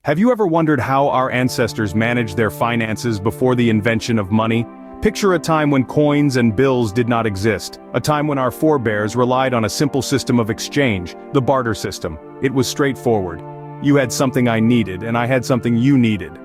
Have you ever wondered how our ancestors managed their finances before the invention of money? Picture a time when coins and bills did not exist, a time when our forebears relied on a simple system of exchange, the barter system. It was straightforward. You had something I needed, and I had something you needed.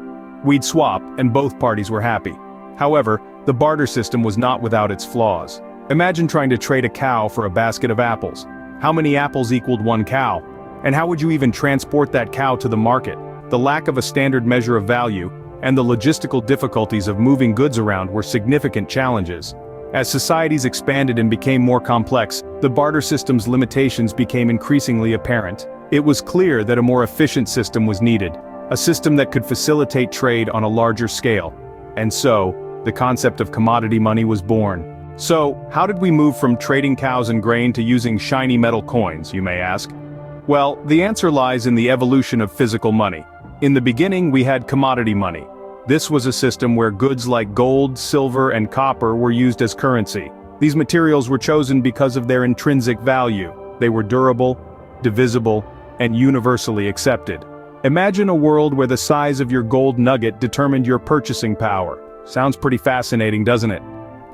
We'd swap, and both parties were happy. However, the barter system was not without its flaws. Imagine trying to trade a cow for a basket of apples. How many apples equaled one cow? And how would you even transport that cow to the market? The lack of a standard measure of value, and the logistical difficulties of moving goods around were significant challenges. As societies expanded and became more complex, the barter system's limitations became increasingly apparent. It was clear that a more efficient system was needed, a system that could facilitate trade on a larger scale. And so, the concept of commodity money was born. So, how did we move from trading cows and grain to using shiny metal coins, you may ask? Well, the answer lies in the evolution of physical money. In the beginning, we had commodity money. This was a system where goods like gold, silver, and copper were used as currency. These materials were chosen because of their intrinsic value. They were durable, divisible, and universally accepted. Imagine a world where the size of your gold nugget determined your purchasing power. Sounds pretty fascinating, doesn't it?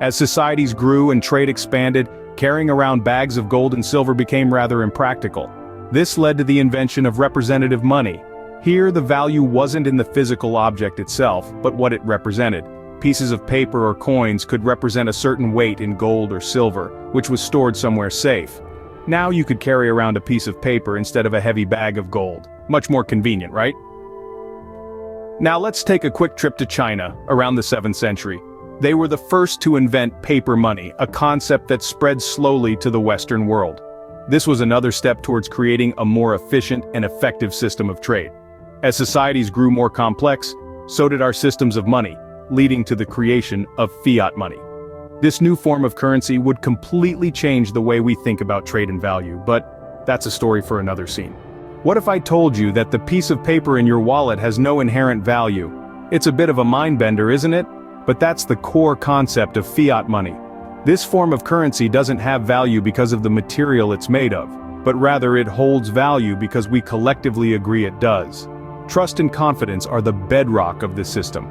As societies grew and trade expanded, carrying around bags of gold and silver became rather impractical. This led to the invention of representative money. Here, the value wasn't in the physical object itself, but what it represented. Pieces of paper or coins could represent a certain weight in gold or silver, which was stored somewhere safe. Now you could carry around a piece of paper instead of a heavy bag of gold. Much more convenient, right? Now let's take a quick trip to China, around the 7th century. They were the first to invent paper money, a concept that spread slowly to the Western world. This was another step towards creating a more efficient and effective system of trade. As societies grew more complex, so did our systems of money, leading to the creation of fiat money. This new form of currency would completely change the way we think about trade and value, but that's a story for another scene. What if I told you that the piece of paper in your wallet has no inherent value? It's a bit of a mind bender, isn't it? But that's the core concept of fiat money. This form of currency doesn't have value because of the material it's made of, but rather it holds value because we collectively agree it does. Trust and confidence are the bedrock of this system.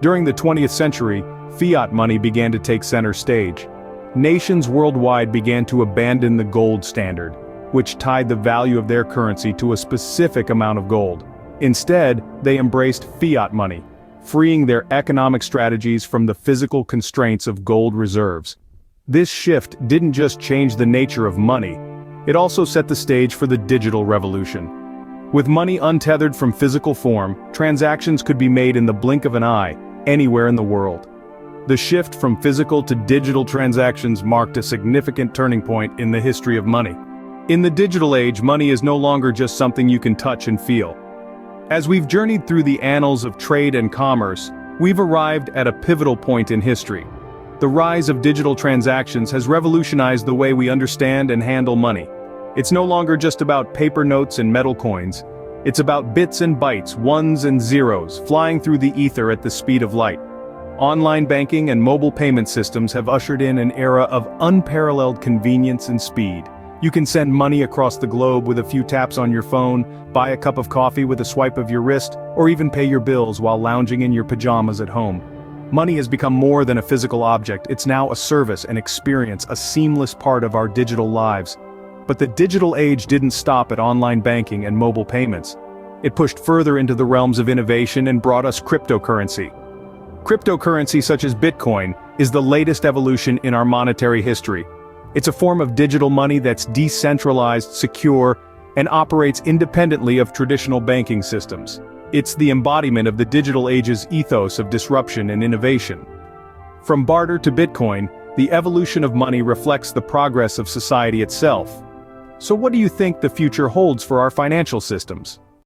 During the 20th century, fiat money began to take center stage. Nations worldwide began to abandon the gold standard, which tied the value of their currency to a specific amount of gold. Instead, they embraced fiat money, freeing their economic strategies from the physical constraints of gold reserves. This shift didn't just change the nature of money, it also set the stage for the digital revolution. With money untethered from physical form, transactions could be made in the blink of an eye, anywhere in the world. The shift from physical to digital transactions marked a significant turning point in the history of money. In the digital age, money is no longer just something you can touch and feel. As we've journeyed through the annals of trade and commerce, we've arrived at a pivotal point in history. The rise of digital transactions has revolutionized the way we understand and handle money. It's no longer just about paper notes and metal coins. It's about bits and bytes, ones and zeros, flying through the ether at the speed of light. Online banking and mobile payment systems have ushered in an era of unparalleled convenience and speed. You can send money across the globe with a few taps on your phone, buy a cup of coffee with a swipe of your wrist, or even pay your bills while lounging in your pajamas at home. Money has become more than a physical object. It's now a service, an experience, a seamless part of our digital lives. But the digital age didn't stop at online banking and mobile payments. It pushed further into the realms of innovation and brought us cryptocurrency. Cryptocurrency such as Bitcoin is the latest evolution in our monetary history. It's a form of digital money that's decentralized, secure, and operates independently of traditional banking systems. It's the embodiment of the digital age's ethos of disruption and innovation. From barter to Bitcoin, the evolution of money reflects the progress of society itself. So what do you think the future holds for our financial systems?